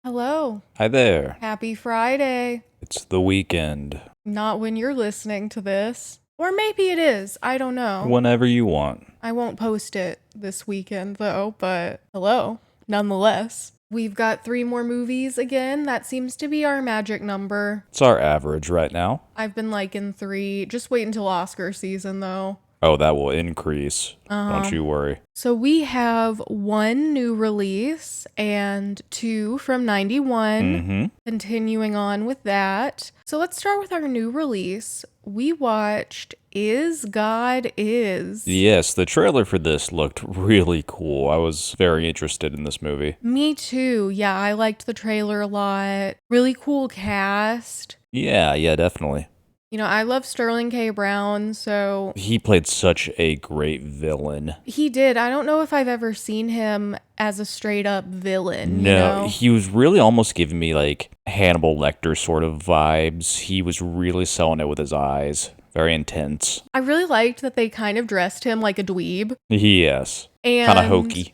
Hello. Hi there. Happy Friday. It's the weekend. Not when you're listening to this. Or maybe it is. I don't know. Whenever you want. I won't post it this weekend though, but hello. Nonetheless. We've got 3 more movies again. That seems to be our magic number. It's our average right now. I've been liking 3. Just wait until Oscar season though. Oh, that will increase. Don't you worry. So we have 1 new release and 2 from 91. Continuing on with that. So let's start with our new release. We watched Is God Is. Yes, the trailer for this looked really cool. I was very interested in this movie. Me too. Yeah, I liked the trailer a lot. Really cool cast. Yeah, definitely. You know, I love Sterling K. Brown, so... He played such a great villain. He did. I don't know if I've ever seen him as a straight-up villain, No, you know? he was really almost giving me, like, Hannibal Lecter sort of vibes. He was really selling it with his eyes. Very intense. I really liked that they kind of dressed him like a dweeb. Yes. And Kind of hokey.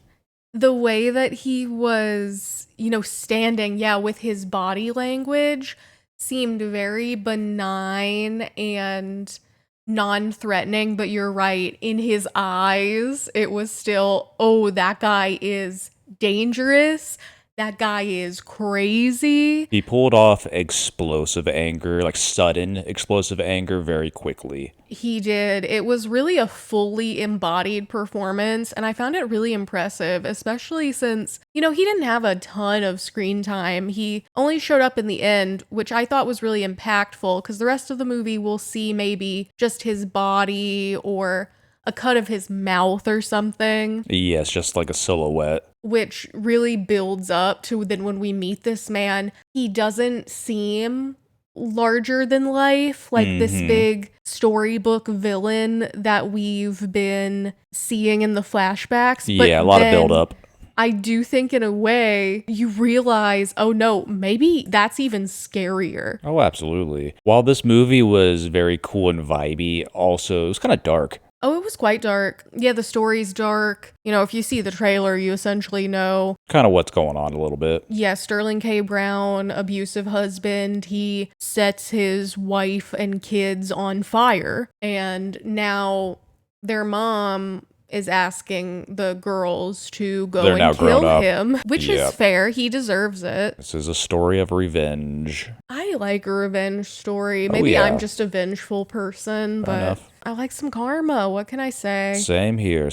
the way that he was, standing, with his body language seemed very benign and non-threatening, but you're right, in his eyes, it was still, oh, that guy is dangerous. That guy is crazy. He pulled off explosive anger, like sudden explosive anger very quickly. He did. It was really a fully embodied performance, and I found it really impressive, especially since, he didn't have a ton of screen time. He only showed up in the end, which I thought was really impactful, because the rest of the movie we'll see maybe just his body or a cut of his mouth or something. Yes, just like a silhouette. Which really builds up to then when we meet this man, he doesn't seem larger than life, like this big storybook villain that we've been seeing in the flashbacks. Yeah, but a lot of build up. I do think in a way you realize, oh no, maybe that's even scarier. Oh, absolutely. While this movie was very cool and vibey, also it was kind of dark. Oh, it was quite dark. Yeah, the story's dark. If you see the trailer, you essentially know Kind of what's going on a little bit. yeah, Sterling K. Brown, abusive husband, he sets his wife and kids on fire. And now their mom is asking the girls to go They're now and grown kill up. him, which is Yep. fair. He deserves it. This is a story of revenge. I like a revenge story. Maybe yeah. I'm just a vengeful person, but enough. I like some karma. What can I say? Same here.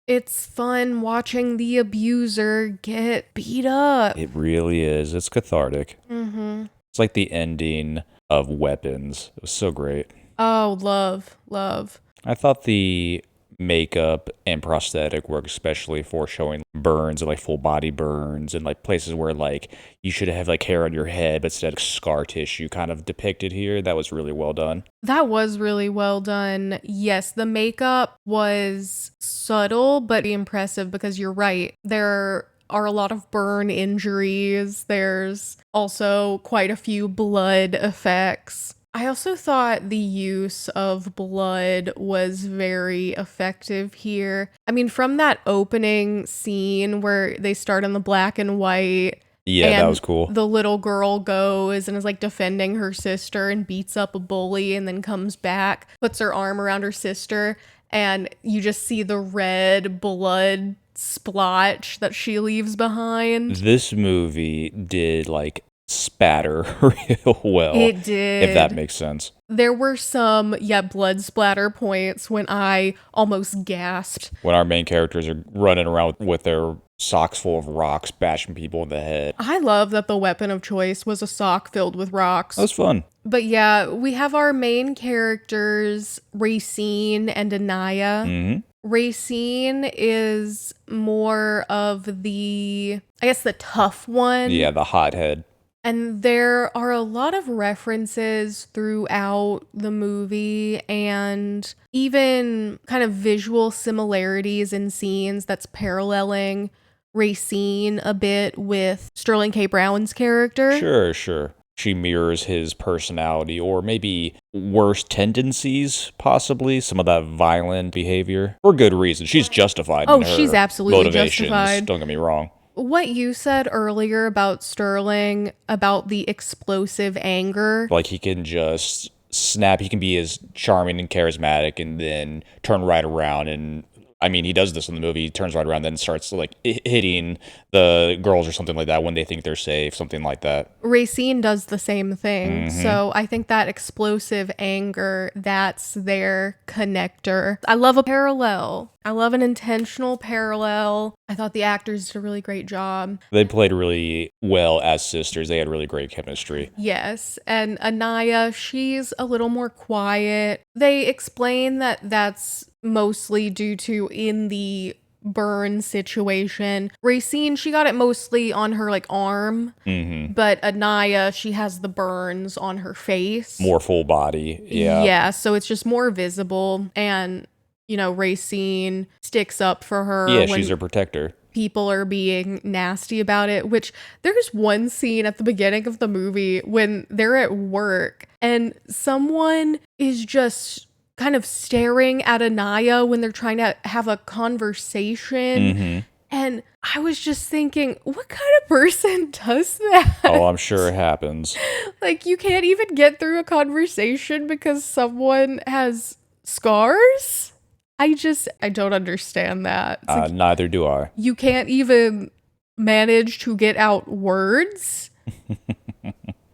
It's fun watching the abuser get beat up. It really is. It's cathartic. It's like the ending of Weapons. It was so great. Oh, love. I thought the makeup and prosthetic work, especially for showing burns and like full body burns and like places where like you should have like hair on your head but instead scar tissue kind of depicted here. That was really well done. That was really well done. Yes, the makeup was subtle but impressive because you're right. There are a lot of burn injuries. There's also quite a few blood effects. I also thought the use of blood was very effective here. I mean, from that opening scene where they start in the black and white. Yeah, and that was cool. The little girl goes and is like defending her sister and beats up a bully and then comes back, puts her arm around her sister, and you just see the red blood splotch that she leaves behind. This movie did like spatter real well. It did. If that makes sense. There were some, blood splatter points when I almost gasped. When our main characters are running around with their socks full of rocks, bashing people in the head. I love that the weapon of choice was a sock filled with rocks. That was fun. But yeah, we have our main characters, Racine and Anaya. Racine is more of the tough one. Yeah, the hothead. And there are a lot of references throughout the movie and even kind of visual similarities in scenes that's paralleling Racine a bit with Sterling K. Brown's character. Sure. She mirrors his personality or maybe worse tendencies, possibly. Some of that violent behavior. For good reason. She's justified in her she's absolutely motivations. justified. Don't get me wrong. what you said earlier about Sterling, about the explosive anger, Like he can just snap, he can be as charming and charismatic and then turn right around and I mean, he does this in the movie. He turns right around, then starts like hitting the girls or something like that when they think they're safe, something like that. Racine does the same thing. Mm-hmm. So I think that explosive anger, that's their connector. I love a parallel. I love an intentional parallel. I thought the actors did a really great job. They played really well as sisters. They had really great chemistry. Yes. And Anaya, she's a little more quiet. They explain that that's mostly due to in the burn situation. Racine, she got it mostly on her like arm, Mm-hmm. but Anaya, she has the burns on her face. More full body. Yeah. Yeah, so it's just more visible and Racine sticks up for her Yeah, when she's her protector. people are being nasty about it, which there's one scene at the beginning of the movie when they're at work and someone is just kind of staring at Anaya when they're trying to have a conversation. Mm-hmm. And I was just thinking, what kind of person does that? Oh, I'm sure it happens. Like, you can't even get through a conversation because someone has scars? I don't understand that. It's like, Neither do I. you can't even manage to get out words?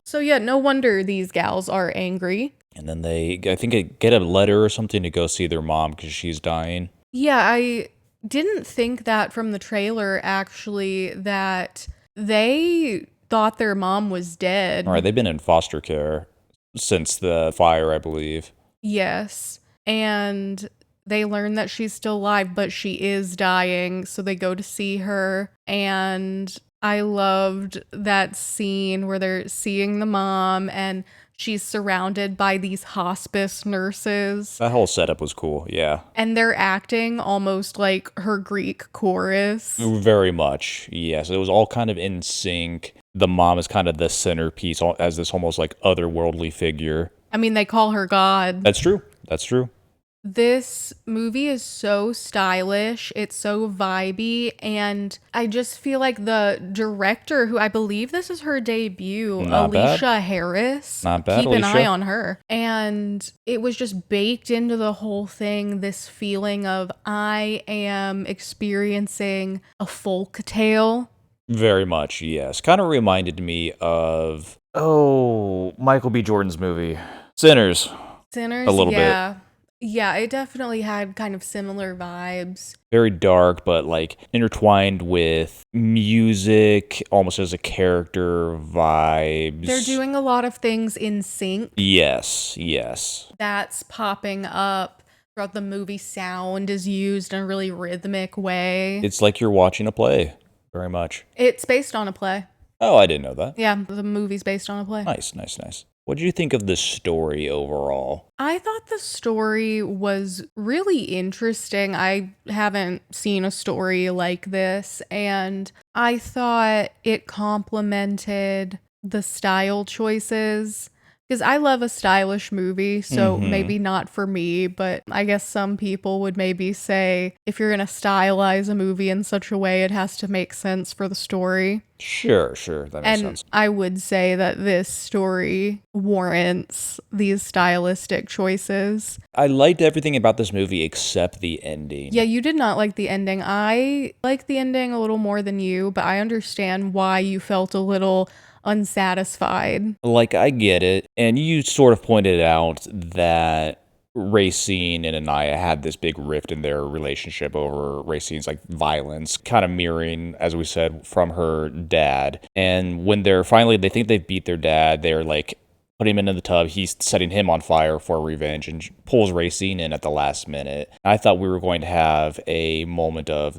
So yeah, no wonder these gals are angry. And then I think, they get a letter or something to go see their mom because she's dying. Yeah, I didn't think that from the trailer, actually, that they thought their mom was dead. All right, they've been in foster care since the fire, I believe. Yes. And they learn that she's still alive, but she is dying. So they go to see her. And I loved that scene where they're seeing the mom and she's surrounded by these hospice nurses. That whole setup was cool, yeah. And they're acting almost like her Greek chorus. Very much, yes. It was all kind of in sync. The mom is kind of the centerpiece as this almost like otherworldly figure. I mean, they call her God. That's true. That's true. This movie is so stylish, it's so vibey, and I just feel like the director, who I believe this is her debut, Not Alicia bad. Harris. Not bad, Keep an Alicia. eye on her. And it was just baked into the whole thing, this feeling of I am experiencing a folk tale. Very much, yes. Kind of reminded me of, Michael B. Jordan's movie, Sinners. Sinners, A little bit. yeah. Yeah, it definitely had kind of similar vibes. Very dark, but like intertwined with music, almost as a character, vibes. They're doing a lot of things in sync. Yes, yes. That's popping up throughout the movie. Sound is used in a really rhythmic way. It's like you're watching a play, very much. It's based on a play. Oh, I didn't know that. Yeah, the movie's based on a play. Nice, nice, nice. What did you think of the story overall? I thought the story was really interesting. I haven't seen a story like this, and I thought it complemented the style choices. Because I love a stylish movie, so maybe not for me, but I guess some people would maybe say if you're going to stylize a movie in such a way, it has to make sense for the story. Sure, that makes And sense. I would say that this story warrants these stylistic choices. I liked everything about this movie except the ending. Yeah, you did not like the ending. I like the ending a little more than you, but I understand why you felt a little unsatisfied. Like, I get it. And you sort of pointed out that Racine and Anaya had this big rift in their relationship over Racine's like violence, kind of mirroring, as we said, from her dad. And when they think they've beat their dad, they're like put him into the tub. He's setting him on fire for revenge and pulls Racine in at the last minute. I thought we were going to have a moment of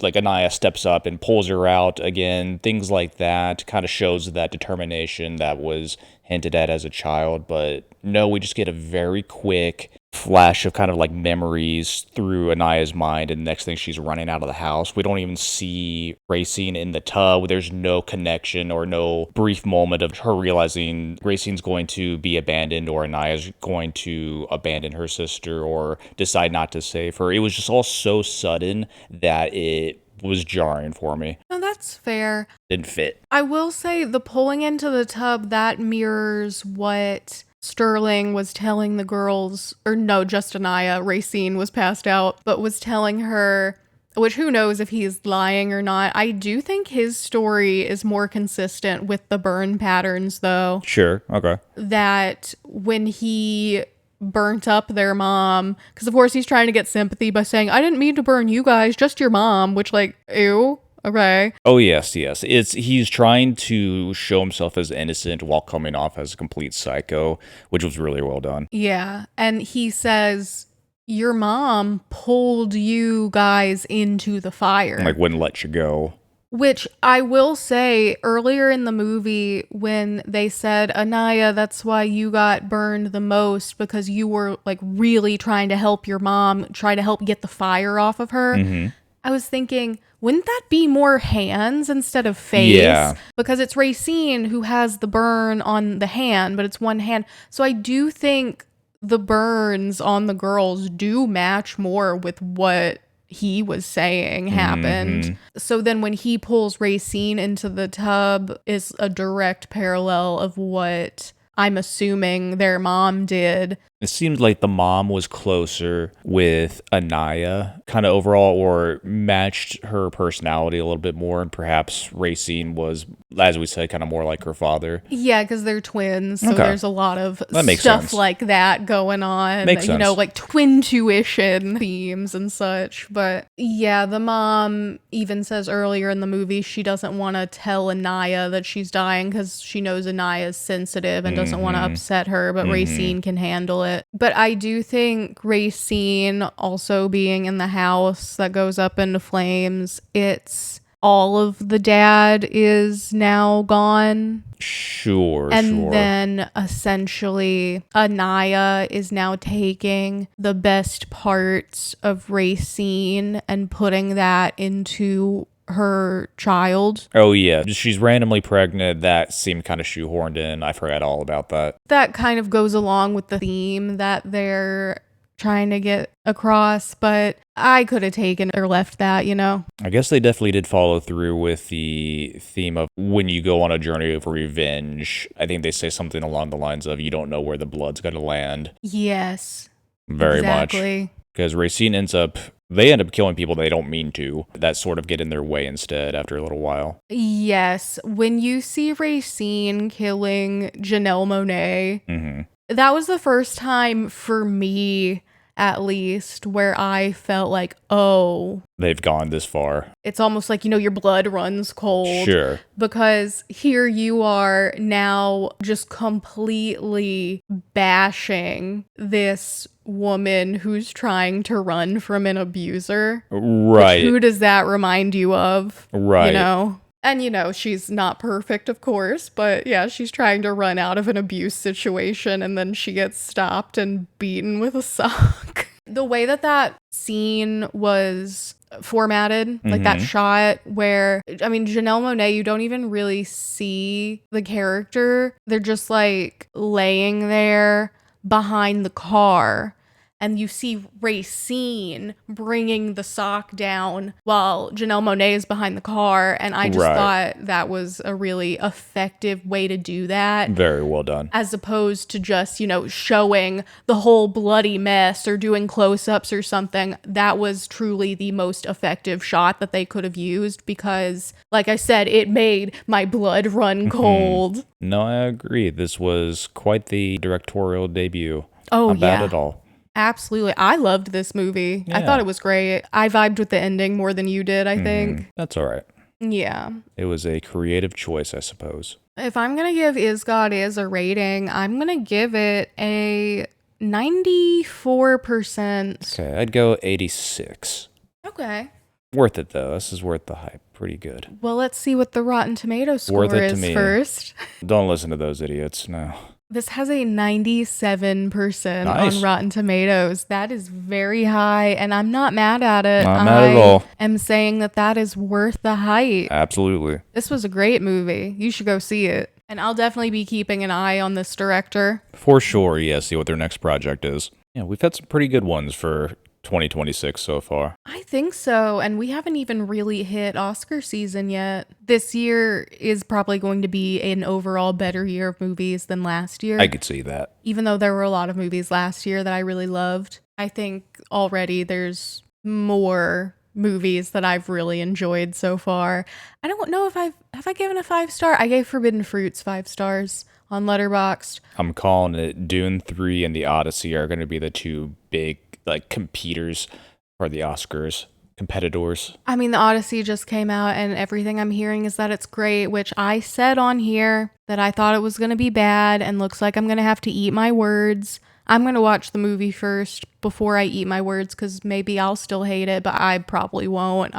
like Anaya steps up and pulls her out again. Things like that kind of shows that determination that was hinted at as a child. But no, we just get a very quick flash of kind of like memories through Anaya's mind, and the next thing she's running out of the house. We don't even see Racine in the tub. There's no connection or no brief moment of her realizing Racine's going to be abandoned or Anaya's going to abandon her sister or decide not to save her. It was just all so sudden that it was jarring for me. Now, No, that's fair. Didn't fit. I will say the pulling into the tub, that mirrors what Sterling was telling the girls, or no, just Anaya. Racine was passed out, but was telling her, which who knows if he's lying or not. I do think his story is more consistent with the burn patterns, though. Sure. Okay. That when he burnt up their mom, because of course he's trying to get sympathy by saying, I didn't mean to burn you guys, just your mom, which like, ew. Okay. Oh, yes. He's trying to show himself as innocent while coming off as a complete psycho, which was really well done. Yeah. And he says, your mom pulled you guys into the fire. Like, wouldn't let you go. Which I will say, earlier in the movie, when they said, Anaya, that's why you got burned the most, because you were like really trying to help your mom, try to help get the fire off of her. Mm-hmm. I was thinking, wouldn't that be more hands instead of face? Yeah. Because it's Racine who has the burn on the hand, but it's one hand. So I do think the burns on the girls do match more with what he was saying happened. Mm-hmm. So then when he pulls Racine into the tub is a direct parallel of what I'm assuming their mom did. It seems like the mom was closer with Anaya, kind of overall, or matched her personality a little bit more, and perhaps Racine was, as we said, kind of more like her father. Yeah, because they're twins, so Okay. there's a lot of That makes stuff sense. like that going on. Makes You know, sense. like twin tuition themes and such. But yeah, the mom even says earlier in the movie she doesn't want to tell Anaya that she's dying because she knows Anaya's sensitive and doesn't want to upset her, but Racine can handle it. But I do think Racine also being in the house that goes up into flames, it's all of the dad is now gone. Sure. And then essentially Anaya is now taking the best parts of Racine and putting that into her child. Oh, yeah. She's randomly pregnant. That seemed kind of shoehorned in. I forgot all about that. That kind of goes along with the theme that they're trying to get across, but I could have taken or left that, you know? I guess they definitely did follow through with the theme of when you go on a journey of revenge. I think they say something along the lines of, you don't know where the blood's going to land. Yes. Very much. Exactly. Because Racine they end up killing people they don't mean to. That sort of get in their way instead after a little while. Yes. When you see Racine killing Janelle Monáe, that was the first time for me, at least, where I felt like, oh, They've gone this far. it's almost like, you know, your blood runs cold. Sure. Because here you are now just completely bashing this woman who's trying to run from an abuser. Right. Who does that remind you of? Right. You know? And, you know, she's not perfect, of course, but yeah, she's trying to run out of an abuse situation and then she gets stopped and beaten with a sock. The way that scene was formatted, like that shot where, I mean, Janelle Monáe, you don't even really see the character. They're just like laying there behind the car. And you see Racine bringing the sock down while Janelle Monáe is behind the car. And I just thought that was a really effective way to do that. Very well done. As opposed to just, you know, showing the whole bloody mess or doing close-ups or something. That was truly the most effective shot that they could have used because, like I said, it made my blood run cold. No, I agree. This was quite the directorial debut. Oh, Not bad at all. Absolutely. I loved this movie. I thought it was great. I vibed with the ending more than you did, I think. That's all right. Yeah. It was a creative choice, I suppose. If I'm going to give Is God Is a rating, I'm going to give it a 94%. Okay, I'd go 86. Okay. Worth it, though. This is worth the hype. Pretty good. Well, let's see what the Rotten Tomatoes score Worth it to is me. first. Don't listen to those idiots, no. This has a 97% Nice. on Rotten Tomatoes. That is very high, and I'm not mad at it. Not mad at all. I am saying that is worth the hype. Absolutely. This was a great movie. You should go see it. And I'll definitely be keeping an eye on this director. For sure, yeah, see what their next project is. Yeah, we've had some pretty good ones for 2026 so far. I think so, and we haven't even really hit Oscar season yet. This year is probably going to be an overall better year of movies than last year. I could see that. Even though there were a lot of movies last year that I really loved, I think already there's more movies that I've really enjoyed so far. I don't know if have I given a 5-star? I gave Forbidden Fruits 5 stars on Letterboxd. I'm calling it Dune 3 and The Odyssey are going to be the two big like competitors for the Oscars. Competitors. I mean, The Odyssey just came out and everything I'm hearing is that it's great, which I said on here that I thought it was going to be bad and looks like I'm going to have to eat my words. I'm going to watch the movie first before I eat my words because maybe I'll still hate it, but I probably won't.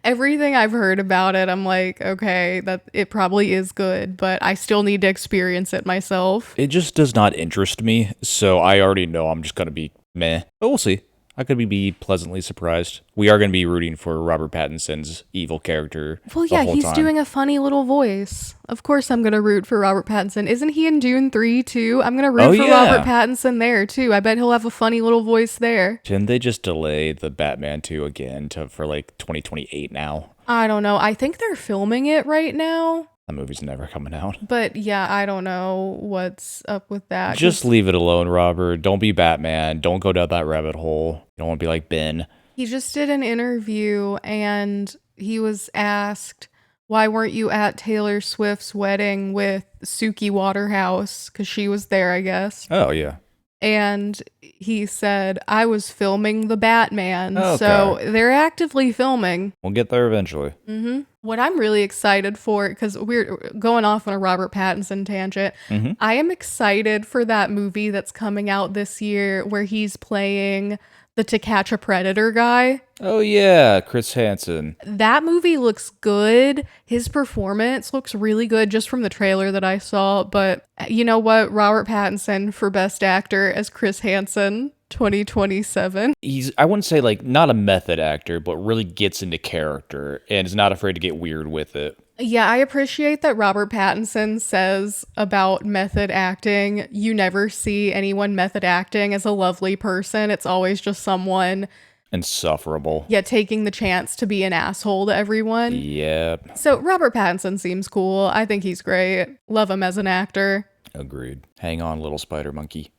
Everything I've heard about it, I'm like, okay, that it probably is good, but I still need to experience it myself. It just does not interest me, so I already know I'm just going to be meh. But we'll see. I could be pleasantly surprised. We are going to be rooting for Robert Pattinson's evil character. Well, yeah, he's doing a funny little voice. Of course I'm going to root for Robert Pattinson. Isn't he in Dune 3 too? I'm going to root for Robert Pattinson there too. I bet he'll have a funny little voice there. Didn't they just delay the Batman 2 again for like 2028 now? I don't know. I think they're filming it right now. That movie's never coming out. But yeah, I don't know what's up with that. Just leave it alone, Robert. Don't be Batman. Don't go down that rabbit hole. You don't want to be like Ben. He just did an interview and he was asked, why weren't you at Taylor Swift's wedding with Suki Waterhouse? Because she was there, I guess. Oh, yeah. And he said, I was filming the Batman. Okay. So they're actively filming. We'll get there eventually. Mm-hmm. What I'm really excited for, because we're going off on a Robert Pattinson tangent, I am excited for that movie that's coming out this year where he's playing the To Catch a Predator guy. Oh, yeah, Chris Hansen. That movie looks good. His performance looks really good just from the trailer that I saw. But you know what? Robert Pattinson for Best Actor as Chris Hansen, 2027. He's, I wouldn't say like not a method actor, but really gets into character and is not afraid to get weird with it. Yeah, I appreciate that Robert Pattinson says about method acting, you never see anyone method acting as a lovely person. It's always just someone insufferable. Yeah, taking the chance to be an asshole to everyone. Yep. So Robert Pattinson seems cool. I think he's great. Love him as an actor. Agreed. Hang on, little spider monkey.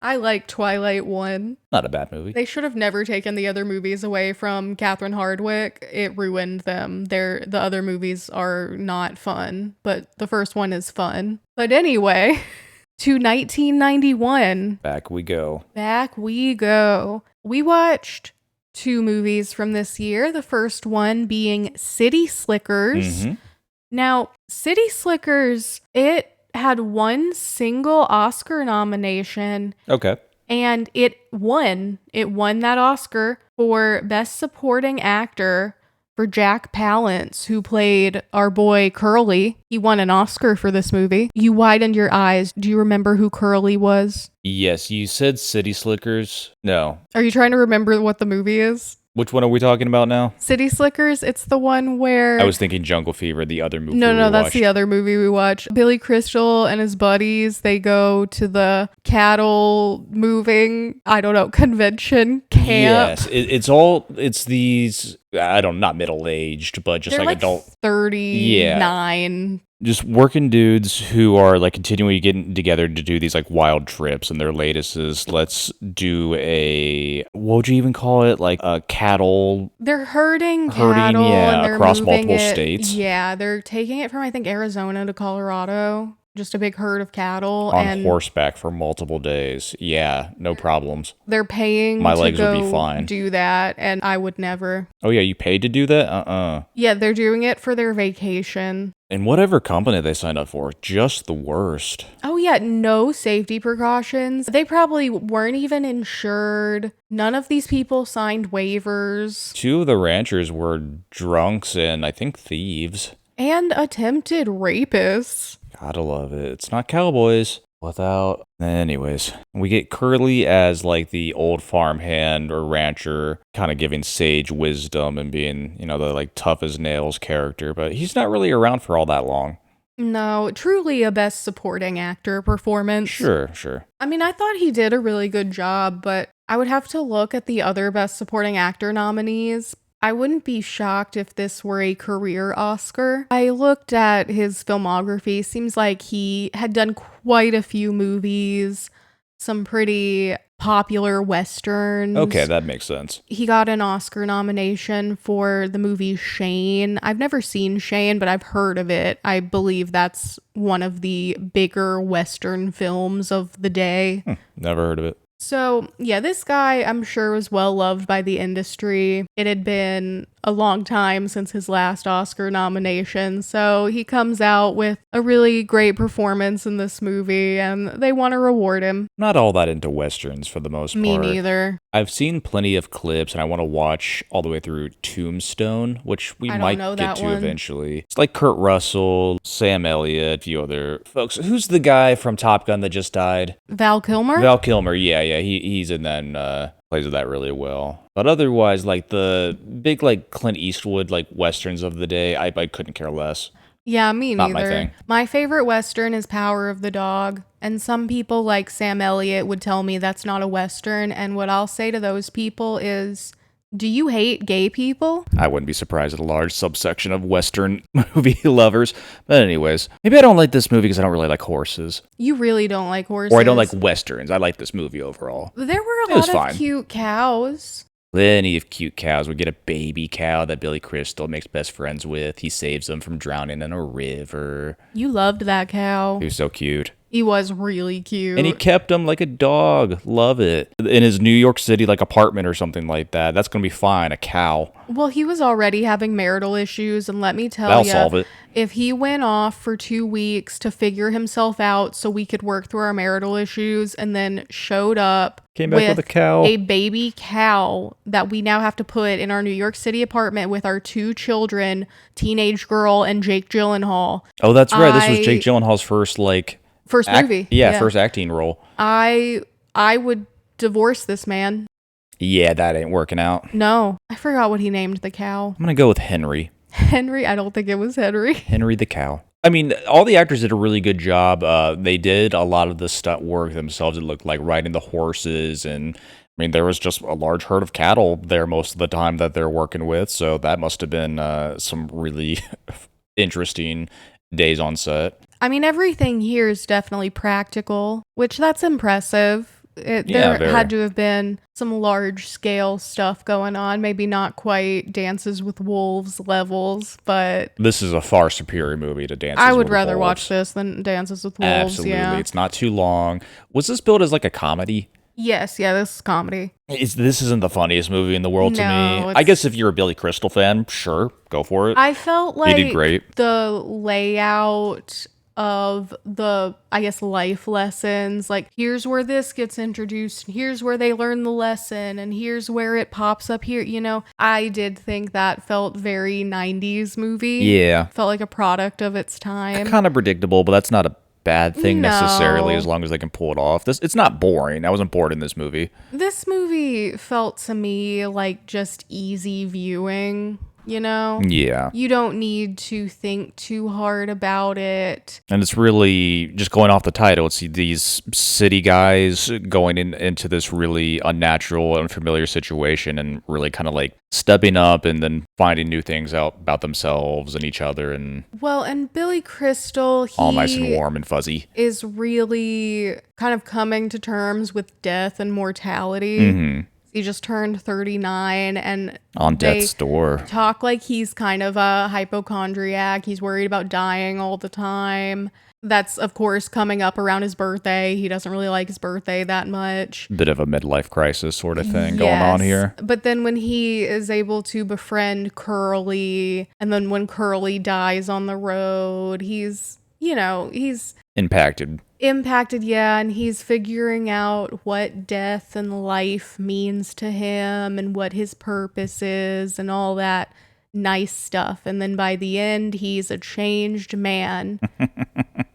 I like Twilight 1. Not a bad movie. They should have never taken the other movies away from Catherine Hardwicke. It ruined them. The other movies are not fun, but the first one is fun. But anyway, to 1991. Back we go. Back we go. We watched 2 movies from this year. The first one being City Slickers. Now, City Slickers, it had one single Oscar nomination. Okay. And it won. It won that Oscar for Best Supporting Actor for Jack Palance, who played our boy Curly. He won an Oscar for this movie. You widened your eyes. Do you remember who Curly was? Yes, you said City Slickers. No. Are you trying to remember what the movie is? Which one are we talking about now? City Slickers, it's the one where... I was thinking Jungle Fever, the other movie No, that's the other movie we watched. Billy Crystal and his buddies, they go to the cattle moving, convention camp. Yes, it's these, not middle-aged, but just they're like adult. 39. Yeah. Just working dudes who are like continually getting together to do these like wild trips, and their latest is let's do what would you even call it? Like a cattle. They're herding cattle, and they're across moving multiple it. states. Yeah, they're taking it from I think Arizona to Colorado. Just a big herd of cattle on horseback for multiple days. Yeah, no problems. They're paying my to legs go would be fine. Do that, and I would never. Oh yeah, you paid to do that? Yeah, they're doing it for their vacation. And whatever company they signed up for, just the worst. Oh yeah, no safety precautions. They probably weren't even insured. None of these people signed waivers. 2 of the ranchers were drunks and I think thieves. And attempted rapists. Gotta love it. It's not cowboys. Anyways, we get Curly as like the old farmhand or rancher, kind of giving sage wisdom and being, the like tough as nails character, but he's not really around for all that long. No, truly a Best Supporting Actor performance. Sure. I mean, I thought he did a really good job, but I would have to look at the other Best Supporting Actor nominees. I wouldn't be shocked if this were a career Oscar. I looked at his filmography. Seems like he had done quite a few movies, some pretty popular Okay, westerns. that makes sense. He got an Oscar nomination for the movie Shane. I've never seen Shane, but I've heard of it. I believe that's one of the bigger western films of the day. Never heard of it. So, yeah, this guy, I'm sure, was well loved by the industry. It had been a long time since his last Oscar nomination, so he comes out with a really great performance in this movie, and they want to reward him. Not all that into westerns for the most Me part. neither. I've seen plenty of clips, and I want to watch all the way through Tombstone, which we I don't might know get that to one. eventually. It's like Kurt Russell, Sam Elliott, a few other folks. Who's the guy from Top Gun that just died? Val Kilmer? Val Kilmer. Yeah, he's in that and plays that really well. But otherwise, like the big like Clint Eastwood like westerns of the day, I couldn't care less. Yeah, me Not neither. my thing. My favorite Western is Power of the Dog. And some people like Sam Elliott would tell me that's not a Western. And what I'll say to those people is, do you hate gay people? I wouldn't be surprised at a large subsection of Western movie lovers. But anyways, maybe I don't like this movie because I don't really like horses. You really don't like horses. Or I don't like Westerns. I like this movie overall. There were a It was lot of fine. cute cows. Plenty of cute cows. We get a baby cow that Billy Crystal makes best friends with. He saves them from drowning in a river. You loved that cow. He was so cute. He was really cute. And he kept him like a dog. Love it. In his New York City like apartment or something like that. That's going to be fine. A cow. Well, he was already having marital issues, and let me tell That'll you, solve it. if he went off for 2 weeks to figure himself out so we could work through our marital issues and then showed up Came back with a cow. a baby cow that we now have to put in our New York City apartment with our 2 children, teenage girl and Jake Gyllenhaal. Oh, that's right. This was I- Jake Gyllenhaal's first First movie. Yeah, first acting role. I would divorce this man. Yeah, that ain't working out. No, I forgot what he named the cow. I'm going to go with Henry. Henry? I don't think it was Henry. Henry the cow. I mean, all the actors did a really good job. They did a lot of the stunt work themselves. It looked like riding the horses. And I mean, there was just a large herd of cattle there most of the time that they're working with. So that must have been some really interesting days on set. I mean, everything here is definitely practical, which that's impressive. Yeah, There very. had to have been some large scale stuff going on. Maybe not quite Dances with Wolves levels, but This is a far superior movie to Dances I would with rather Wolves. watch this than Dances with Wolves. Absolutely. Yeah. It's not too long. Was this billed as like a comedy? Yes. Yeah. This is comedy. This isn't the funniest movie in the world to No, me. I it's- guess if you're a Billy Crystal fan, sure, go for it. I felt He like did great. the layout of the, I guess, life lessons, like here's where this gets introduced, and here's where they learn the lesson, and here's where it pops up here, I did think that felt very 90s movie. Yeah. Felt like a product of its time. Kind of predictable, but that's not a bad thing necessarily No. as long as they can pull it off. It's not boring. I wasn't bored in this movie. This movie felt to me like just easy viewing, Yeah. You don't need to think too hard about it. And it's really just going off the title. It's these city guys going into this really unnatural, unfamiliar situation and really kind of like stepping up and then finding new things out about themselves and each other and Well, and Billy Crystal, all nice and he warm and fuzzy. is really kind of coming to terms with death and mortality. Mm-hmm. He just turned 39 and On they death's door. talk like he's kind of a hypochondriac. He's worried about dying all the time. That's, of course, coming up around his birthday. He doesn't really like his birthday that much. Bit of a midlife crisis sort of thing going on Yes. here. But then when he is able to befriend Curly, and then when Curly dies on the road, he's Impacted. impacted, yeah, and he's figuring out what death and life means to him and what his purpose is and all that nice stuff. And then by the end, he's a changed man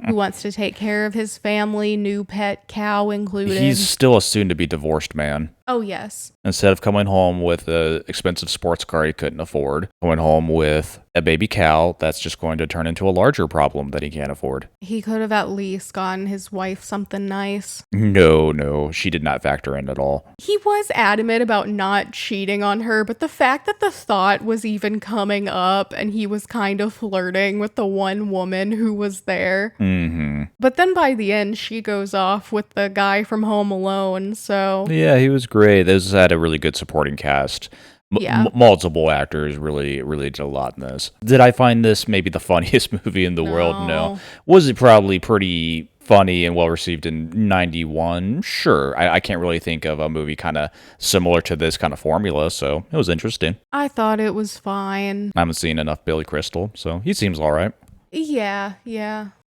who wants to take care of his family, new pet cow included. He's still a soon to be divorced man. Oh, yes. Instead of coming home with an expensive sports car he couldn't afford, coming home with a baby cow that's just going to turn into a larger problem that he can't afford. He could have at least gotten his wife something nice. No, she did not factor in at all. He was adamant about not cheating on her, but the fact that the thought was even coming up and he was kind of flirting with the one woman who was there. Mm-hmm. But then by the end, she goes off with the guy from Home Alone, so... Yeah, he was great. This had a really good supporting cast. Yeah. Multiple actors really did a lot in this. Did I find this maybe the funniest movie in the world? No. Was it probably pretty funny and well received in 91? Sure. I can't really think of a movie kind of similar to this kind of formula, so it was interesting. I thought it was fine. I haven't seen enough Billy Crystal, so he seems all right. Yeah.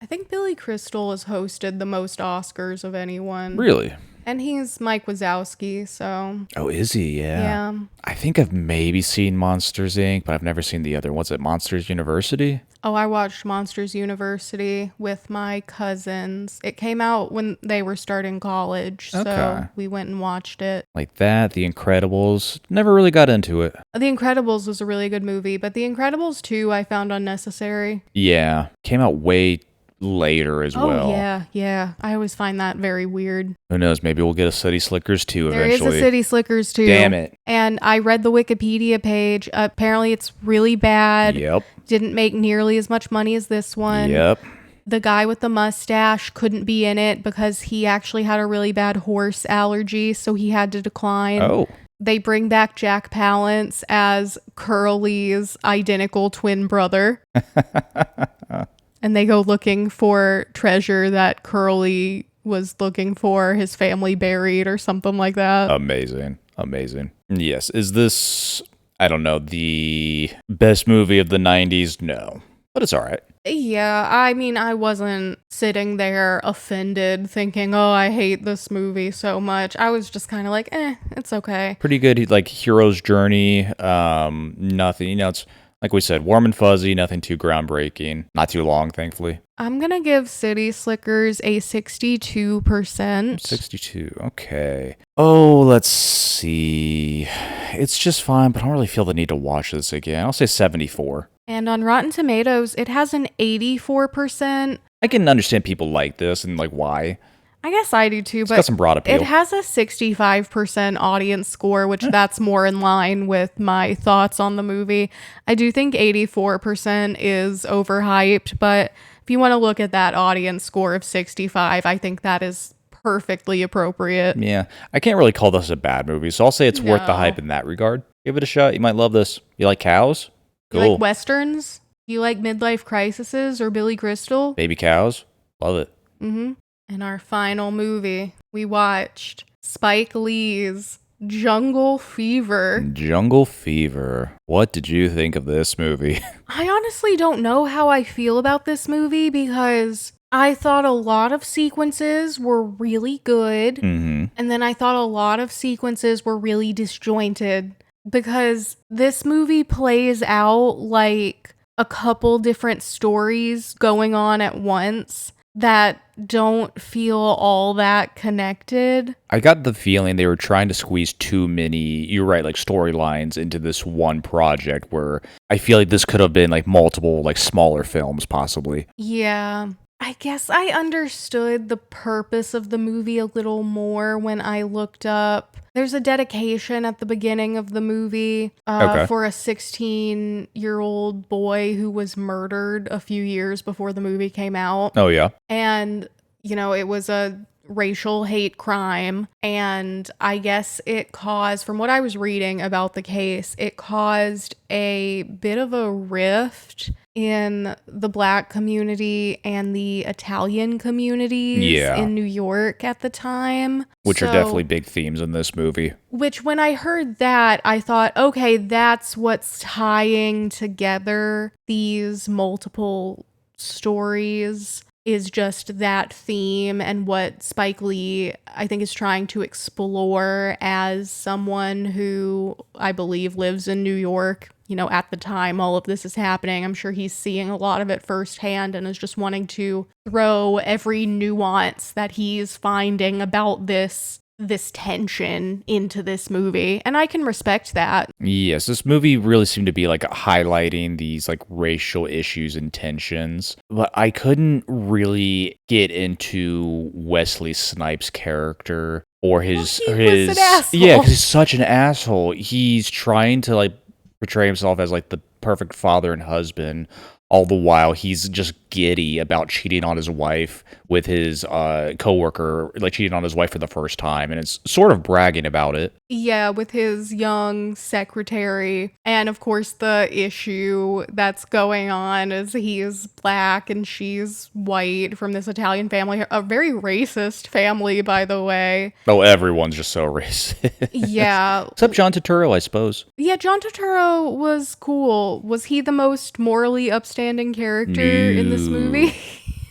I think Billy Crystal has hosted the most Oscars of anyone. Really? And he's Mike Wazowski, so... Oh, is he? Yeah. I think I've maybe seen Monsters, Inc., but I've never seen the other. What's it, Monsters University? Oh, I watched Monsters University with my cousins. It came out when they were starting college, so we went and watched it. Like that, The Incredibles. Never really got into it. The Incredibles was a really good movie, but The Incredibles 2 I found unnecessary. Yeah. Came out way later as well. Yeah. I always find that very weird. Who knows? Maybe we'll get a City Slickers 2 eventually. There is a City Slickers 2. Damn it. And I read the Wikipedia page. Apparently it's really bad. Yep. Didn't make nearly as much money as this one. Yep. The guy with the mustache couldn't be in it because he actually had a really bad horse allergy, so he had to decline. Oh. They bring back Jack Palance as Curly's identical twin brother. And they go looking for treasure that Curly was looking for, his family buried or something like that. Amazing. Yes. Is this, I don't know, the best movie of the 90s? No. But it's all right. Yeah, I mean, I wasn't sitting there offended thinking, oh, I hate this movie so much. I was just kind of like, it's okay. Pretty good, like, hero's journey. Nothing, it's like we said, warm and fuzzy, nothing too groundbreaking. Not too long, thankfully. I'm going to give City Slickers a 62%. 62, okay. Oh, let's see. It's just fine, but I don't really feel the need to watch this again. I'll say 74. And on Rotten Tomatoes, it has an 84%. I can understand people like this and like why. I guess I do too, It's but got some broad appeal. It has a 65% audience score, which that's more in line with my thoughts on the movie. I do think 84% is overhyped, but if you want to look at that audience score of 65, I think that is perfectly appropriate. Yeah, I can't really call this a bad movie, so I'll say it's worth the hype in that regard. Give it a shot. You might love this. You like cows? Cool. You like westerns? You like midlife crises or Billy Crystal? Baby cows? Love it. Mm-hmm. And our final movie, we watched Spike Lee's Jungle Fever. Jungle Fever. What did you think of this movie? I honestly don't know how I feel about this movie because I thought a lot of sequences were really good. Mm-hmm. And then I thought a lot of sequences were really disjointed because this movie plays out like a couple different stories going on at once that don't feel all that connected. I got the feeling they were trying to squeeze too many, you're right, like storylines into this one project where I feel like this could have been like multiple like smaller films possibly. Yeah. I guess I understood the purpose of the movie a little more when I looked up. There's a dedication at the beginning of the movie for a 16-year-old boy who was murdered a few years before the movie came out. Oh, yeah. And, it was a racial hate crime. And I guess it caused, from what I was reading about the case, it caused a bit of a rift in the Black community and the Italian communities in New York at the time. Which are definitely big themes in this movie. Which, when I heard that, I thought, okay, that's what's tying together these multiple stories, is just that theme and what Spike Lee, I think, is trying to explore as someone who I believe lives in New York. At the time all of this is happening, I'm sure he's seeing a lot of it firsthand and is just wanting to throw every nuance that he's finding about this this tension into this movie, and I can respect that. Yes, this movie really seemed to be like highlighting these like racial issues and tensions, but I couldn't really get into Wesley Snipes' character or Well, his he or was an his yeah, asshole. because he's such an asshole. He's trying to like portray himself as like the perfect father and husband. All the while, he's just giddy about cheating on his wife with his coworker, like cheating on his wife for the first time, and it's sort of bragging about it. Yeah, with his young secretary. And of course, the issue that's going on is he's black and she's white from this Italian family, a very racist family, by the way. Oh, everyone's just so racist. Yeah. Except John Turturro, I suppose. Yeah, John Turturro was cool. Was he the most morally upstanding character in this No. movie?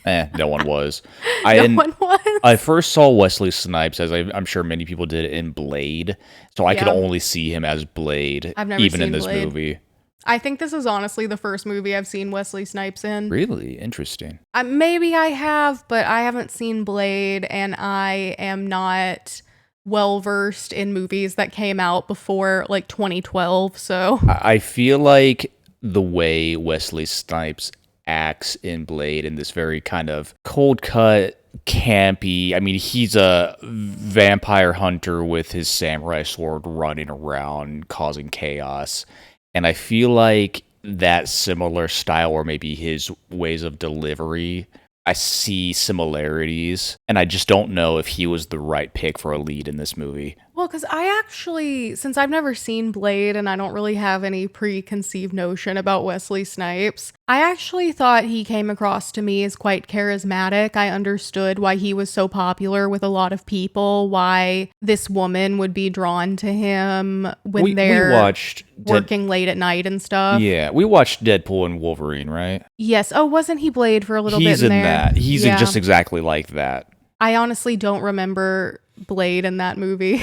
No one was. No And one was. I first saw Wesley Snipes, as I'm sure many people did, in Blade. So I could Yeah, only see him as Blade, I've never even in seen this Blade. movie. I think this is honestly the first movie I've seen Wesley Snipes in. Really interesting. Maybe I have, but I haven't seen Blade, and I am not well versed in movies that came out before like 2012. So, I feel like the way Wesley Snipes acts in Blade in this very kind of cold cut, campy. I mean, he's a vampire hunter with his samurai sword running around causing chaos. And I feel like that similar style, or maybe his ways of delivery, I see similarities. And I just don't know if he was the right pick for a lead in this movie. well, because I actually, since I've never seen Blade and I don't really have any preconceived notion about Wesley Snipes, I actually thought he came across to me as quite charismatic. I understood why he was so popular with a lot of people, why this woman would be drawn to him when We they're watched working late at night and stuff. Yeah, we watched Deadpool and Wolverine, right? Yes. Oh, wasn't he Blade for a little He's bit in in there? that. He's Yeah. just exactly like that. I honestly don't remember Blade in that movie.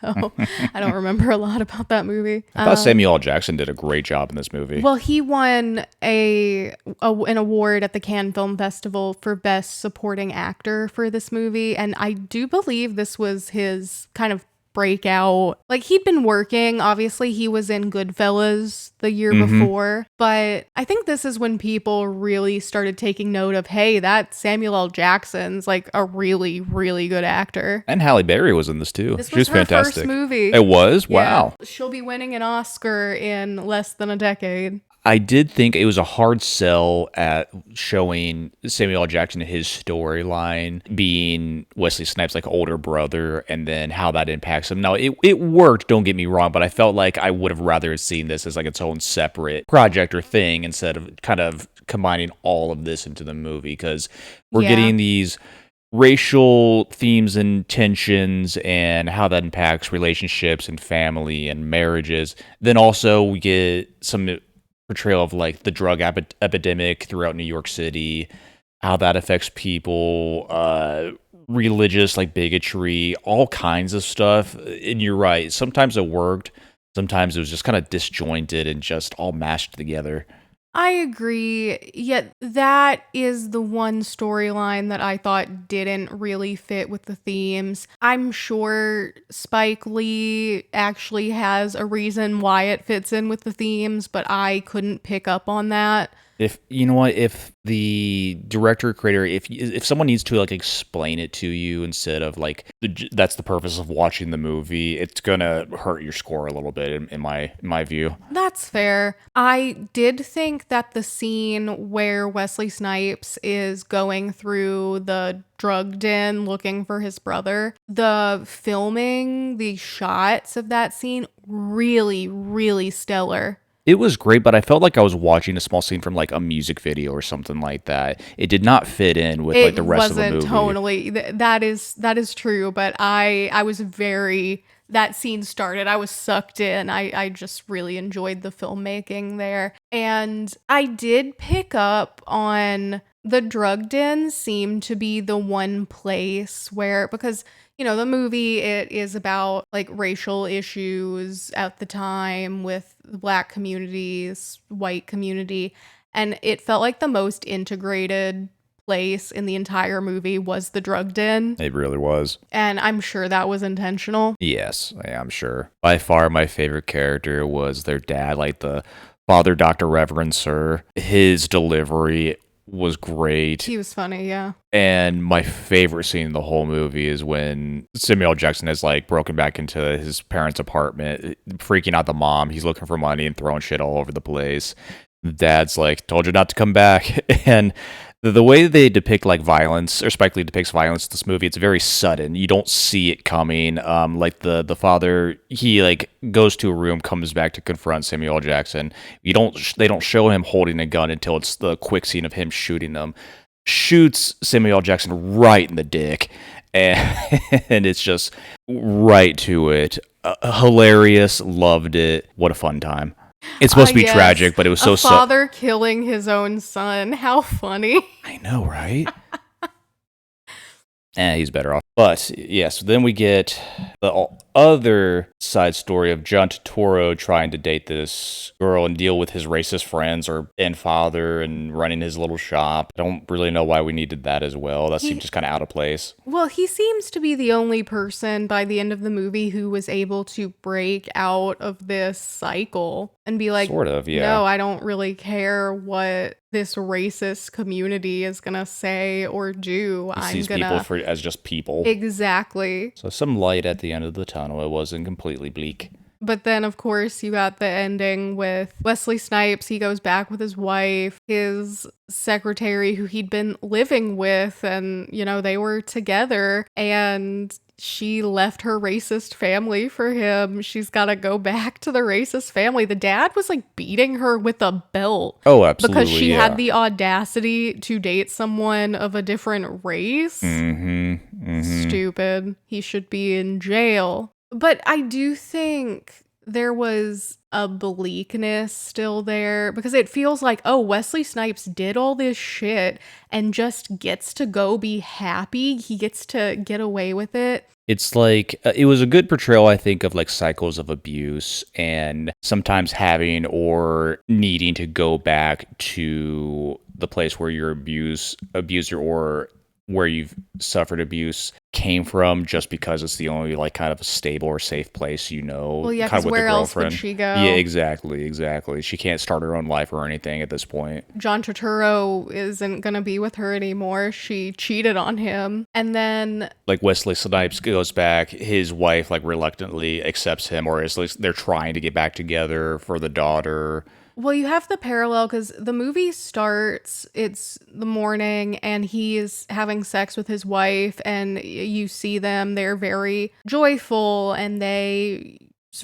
So I don't remember a lot about that movie. I thought Samuel L. Jackson did a great job in this movie. Well, he won an award at the Cannes Film Festival for Best Supporting Actor for this movie, and I do believe this was his kind of breakout. Like, he'd been working, obviously he was in Goodfellas the year before, but I think this is when people really started taking note of, hey, that Samuel L. Jackson's like a really, really good actor. And Halle Berry was in this too. This She was was her fantastic. first movie. It was? Yeah. Wow. She'll be winning an Oscar in less than a decade. I did think it was a hard sell at showing Samuel L. Jackson his storyline being Wesley Snipes' like older brother, and then how that impacts him. Now it worked, don't get me wrong, but I felt like I would have rather seen this as like its own separate project or thing instead of kind of combining all of this into the movie, because we're Yeah. getting these racial themes and tensions and how that impacts relationships and family and marriages. Then also we get some portrayal of like the drug epidemic throughout New York City, how that affects people, religious like bigotry, all kinds of stuff. And you're right, sometimes it worked, sometimes it was just kind of disjointed and just all mashed together. I agree. Yet that is the one storyline that I thought didn't really fit with the themes. I'm sure Spike Lee actually has a reason why it fits in with the themes, but I couldn't pick up on that. If you know what, if the director creator, if someone needs to like explain it to you instead of like that's the purpose of watching the movie, it's gonna hurt your score a little bit in my view. That's fair. I did think that the scene where Wesley Snipes is going through the drug den looking for his brother, the filming, the shots of that scene, really, really stellar. It was great, but I felt like I was watching a small scene from like a music video or something like that. It did not fit in with like It the rest of the wasn't movie. totally that is true, but I was very that scene started, I was sucked in. I just really enjoyed the filmmaking there. And I did pick up on the drug den seemed to be the one place where, because the movie, it is about like racial issues at the time with the black communities, white community, and it felt like the most integrated place in the entire movie was the drug den. It really was. And I'm sure that was intentional. Yes, yeah, I'm sure. By far, my favorite character was their dad, like the Father Dr. Reverend Sir. His delivery was great. He was funny, yeah. And my favorite scene in the whole movie is when Samuel L. Jackson has like broken back into his parents' apartment, freaking out the mom. He's looking for money and throwing shit all over the place. Dad's like, told you not to come back. And the way they depict like violence, or Spike Lee depicts violence in this movie, it's very sudden. You don't see it coming. Like the father, he like goes to a room, comes back to confront Samuel L. Jackson. They don't show him holding a gun until it's the quick scene of him shooting them. Shoots Samuel L. Jackson right in the dick, and it's just right to it. Hilarious, loved it. What a fun time. It's supposed to be tragic, but it was so... A father killing his own son. How funny. I know, right? He's better off. But, yes, then we get the other side story of John Turturro trying to date this girl and deal with his racist friends and father and running his little shop. I don't really know why we needed that as well. That seemed just kind of out of place. Well, he seems to be the only person by the end of the movie who was able to break out of this cycle and be like, sort of, yeah. No, I don't really care what this racist community is gonna say or do. He sees people as just people. Exactly. So some light at the end of the tunnel. It wasn't completely bleak. But then, of course, you got the ending with Wesley Snipes. He goes back with his wife, his secretary who he'd been living with, and, you know, they were together, and she left her racist family for him. She's got to go back to the racist family. The dad was like beating her with a belt. Oh, absolutely. Because she had the audacity to date someone of a different race. Stupid. He should be in jail. But I do think there was a bleakness still there because it feels like, oh, Wesley Snipes did all this shit and just gets to go be happy. He gets to get away with it. It's like, it was a good portrayal, I think, of like cycles of abuse and sometimes having or needing to go back to the place where your abuser or where you've suffered abuse came from just because it's the only like kind of a stable or safe place, you know. Well, yeah, because where else would she go? Yeah, exactly. She can't start her own life or anything at this point. John Turturro isn't going to be with her anymore. She cheated on him. And then... like Wesley Snipes goes back, his wife like reluctantly accepts him, or at least they're trying to get back together for the daughter. Well, you have the parallel because the movie starts, it's the morning and he is having sex with his wife and you see them, they're very joyful and they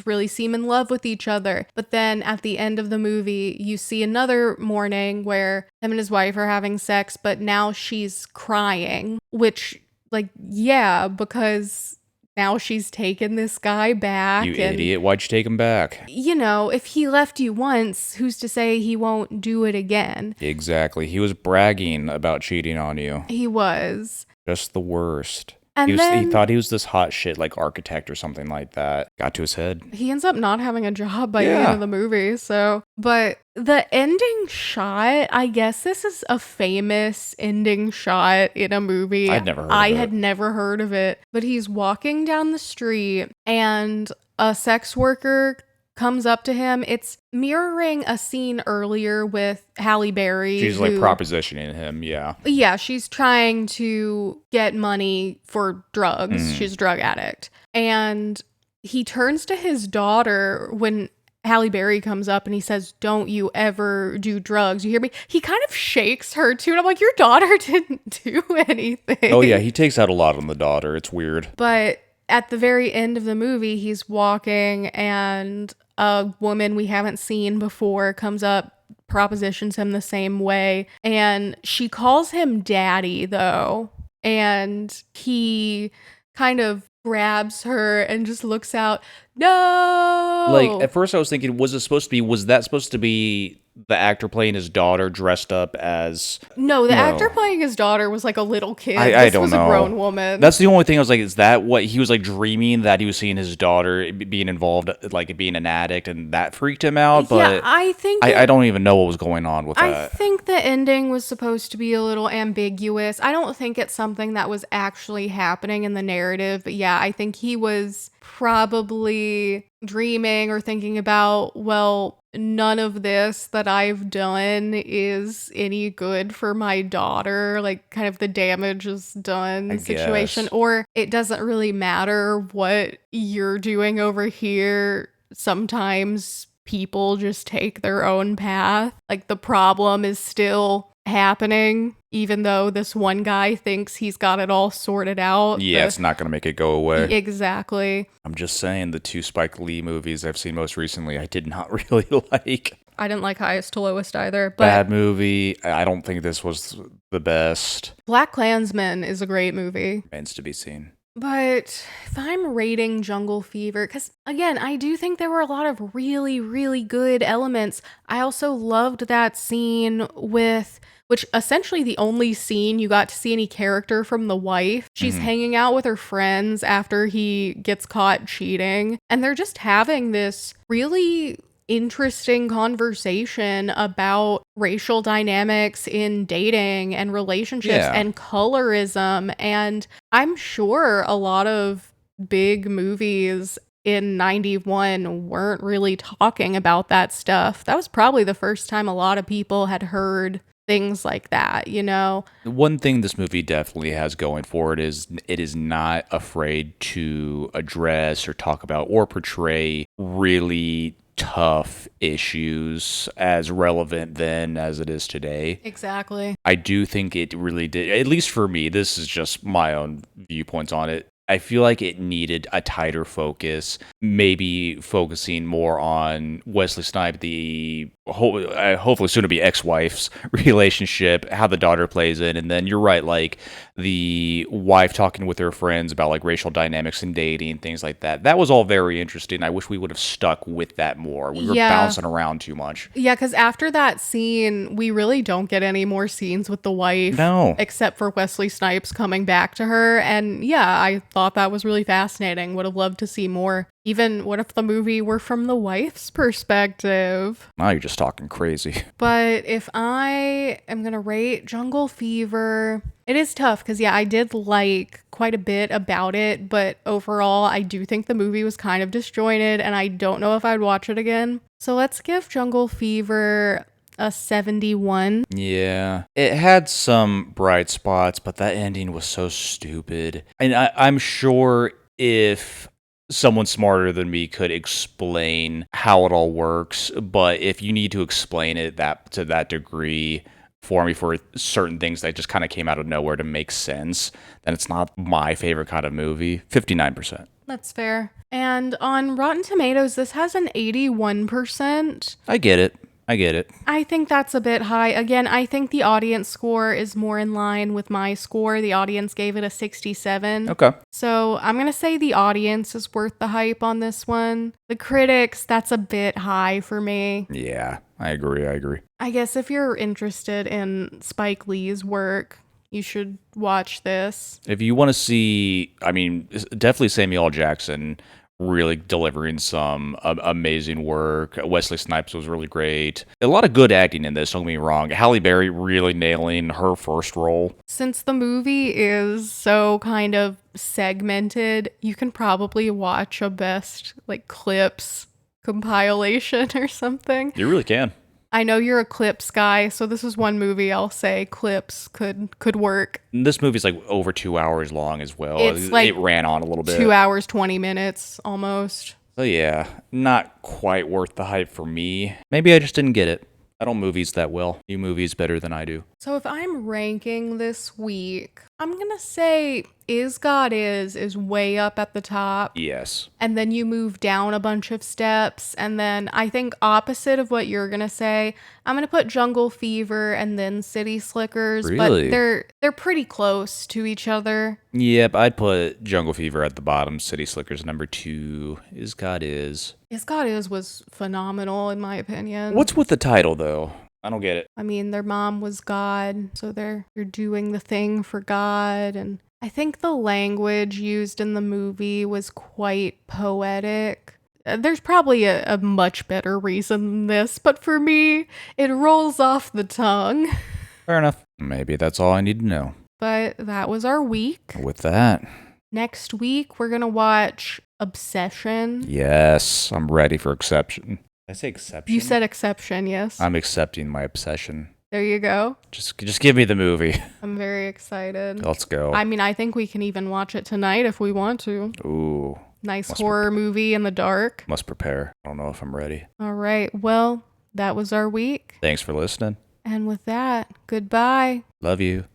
really seem in love with each other. But then at the end of the movie, you see another morning where him and his wife are having sex, but now she's crying, which like, yeah, because... now she's taken this guy back. You idiot, why'd you take him back? You know, if he left you once, who's to say he won't do it again? Exactly. He was bragging about cheating on you. He was. Just the worst. And he then, thought he was this hot shit like architect or something like that. Got to his head. He ends up not having a job by the end of the movie, so... But the ending shot, I guess this is a famous ending shot in a movie. I had never heard of it. But he's walking down the street and a sex worker comes up to him. It's mirroring a scene earlier with Halle Berry. She's like propositioning him, yeah. Yeah, she's trying to get money for drugs. She's a drug addict. And he turns to his daughter when Halle Berry comes up and he says, "Don't you ever do drugs. You hear me?" He kind of shakes her too. And I'm like, your daughter didn't do anything. Oh yeah, he takes out a lot on the daughter. It's weird. But at the very end of the movie, he's walking and a woman we haven't seen before comes up, propositions him the same way. And she calls him daddy, though. And he kind of grabs her and just looks out. No! Like, at first I was thinking, was that supposed to be the actor playing his daughter dressed up as No, the actor no. playing his daughter was like a little kid. I This don't was a grown know. woman. That's the only thing I was like, is that what he was like dreaming that he was seeing his daughter being involved, like being an addict, and that freaked him out? Yeah, But I think I don't even know what was going on with I that. think the ending was supposed to be a little ambiguous. I don't think it's something that was actually happening in the narrative, but yeah, I think he was probably dreaming or thinking about, well, none of this that I've done is any good for my daughter. Like, kind of the damage is I done situation, guess. or it doesn't really matter what you're doing over here. Sometimes people just take their own path. Like, the problem is still happening, even though this one guy thinks he's got it all sorted out. Yeah, it's not gonna make it go away. Exactly. I'm just saying, the two Spike Lee movies I've seen most recently, I did not really like. I didn't like Highest to Lowest either, but Bad movie. I don't think this was the best. Black Klansman is a great movie. Remains to be seen. But if I'm rating Jungle Fever, because again, I do think there were a lot of really, really good elements. I also loved that scene with, which essentially the only scene you got to see any character from the wife. She's hanging out with her friends after he gets caught cheating, and they're just having this really interesting conversation about racial dynamics in dating and relationships Yeah. and colorism. And I'm sure a lot of big movies in 91 weren't really talking about that stuff. That was probably the first time a lot of people had heard things like that, you know? One thing this movie definitely has going for it is it is not afraid to address or talk about or portray really tough issues as relevant then as it is today. Exactly. I do think it really did, at least for me, this is just my own viewpoints on it. I feel like it needed a tighter focus, maybe focusing more on Wesley Snipes, the hopefully soon to be ex-wife's relationship, how the daughter plays in, and then you're right, like the wife talking with her friends about like racial dynamics and dating, things like that. That was all very interesting. I wish we would have stuck with that more. We were Yeah. bouncing around too much. Yeah, because after that scene, we really don't get any more scenes with the wife. No. Except for Wesley Snipes coming back to her. And yeah, I thought that was really fascinating. Would have loved to see more. Even what if the movie were from the wife's perspective? Now you're just talking crazy. But if I am going to rate Jungle Fever, it is tough because, yeah, I did like quite a bit about it. But overall, I do think the movie was kind of disjointed and I don't know if I'd watch it again. So let's give Jungle Fever a 71. Yeah, it had some bright spots, but that ending was so stupid. And I'm sure if someone smarter than me could explain how it all works, but if you need to explain it that to that degree for me for certain things that just kind of came out of nowhere to make sense, then it's not my favorite kind of movie. 59%. That's fair. And on Rotten Tomatoes, this has an 81%. I get it. I think that's a bit high. Again, I think the audience score is more in line with my score. The audience gave it a 67. Okay. So I'm going to say the audience is worth the hype on this one. The critics, that's a bit high for me. Yeah, I agree. I guess if you're interested in Spike Lee's work, you should watch this. If you want to see, I mean, definitely Samuel L. Jackson really delivering some amazing work. Wesley Snipes was really great. A lot of good acting in this, don't get me wrong. Halle Berry really nailing her first role. Since the movie is so kind of segmented, you can probably watch a best like clips compilation or something. You really can. I know you're a clips guy, so this is one movie I'll say clips could work. This movie's like over 2 hours long as well. It's like it ran on a little bit. 2 hours, 20 minutes almost. So yeah, not quite worth the hype for me. Maybe I just didn't get it. I don't movies that well. You movies better than I do. So So if I'm ranking this week, I'm gonna say Is God is way up at the top. Yes. And then you move down a bunch of steps. And then I think opposite of what you're gonna say, I'm gonna put Jungle Fever and then City Slickers. But Really? they're pretty close to each other. Yep, I'd put Jungle Fever at the bottom, City Slickers number 2, Is God Is. Is God was phenomenal in my opinion. What's with the title, though? I don't get it. I mean, their mom was God, so they're doing the thing for God, and I think the language used in the movie was quite poetic. There's probably a much better reason than this, but for me, it rolls off the tongue. Fair enough. Maybe that's all I need to know. But that was our week. With that, Next week, we're gonna watch Obsession. yes, I'm ready for exception. Did I say exception? You said Exception, yes. I'm accepting my obsession. There you go. Just give me the movie. I'm very excited. Let's go. I mean, I think we can even watch it tonight if we want to. Ooh, Nice horror movie in the dark. must prepare. I don't know if I'm ready. All right. Well, that was our week. Thanks for listening. And with that, goodbye. Love you.